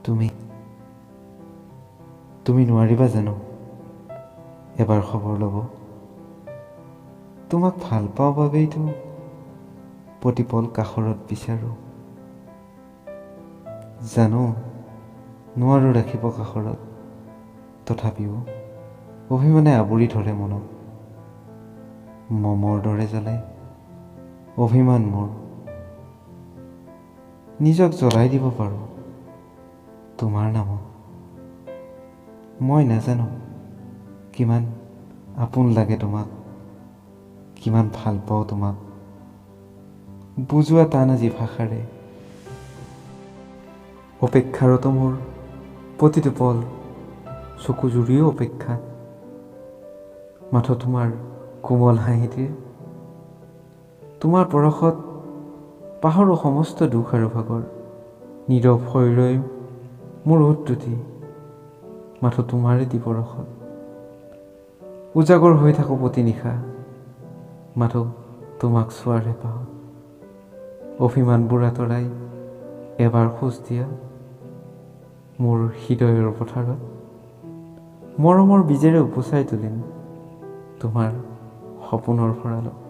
তুমি তুমি নোৱাৰিবা জানো এবাৰ খবৰ ল'ব? তোমাক ভাল পাওঁ বাবেইতো প্ৰতিপল কাষৰত বিচাৰোঁ। জানো নোৱাৰোঁ ৰাখিব কাষৰত, তথাপিও অভিমানে আৱৰি ধৰে মনক। মমৰ দৰে জ্বলে অভিমান মোৰ, নিজক জ্বলাই দিব পাৰোঁ তোমাৰ নামত। মই নাজানো কিমান আপোন লাগে তোমাক, কিমান ভাল পাওঁ তোমাক, বুজোৱা টান আজি ভাষাৰে। অপেক্ষাৰত মোৰ প্ৰতিটো পল, চকু জুৰিও অপেক্ষা। মাথো তোমাৰ কোমল হাঁহিটিৰ, তোমাৰ পৰশত পাহৰো সমস্ত দুখ আৰু ভাগৰ। নীৰৱ হৈ ৰৈ মোৰ ওঠ টুটি, মাথো তোমাৰে দিৱৰসত। উজাগৰ হৈ থাকোঁ প্ৰতি নিশা, মাথো তোমাক চোৱাৰ হেঁপাহত। অভিমানবোৰ আঁতৰাই এবাৰ খোজ দিয়া মোৰ হৃদয়ৰ পথাৰত। মৰমৰ বীজেৰে উপচাই তুলিম তোমাৰ সপোনৰ ভঁৰালত।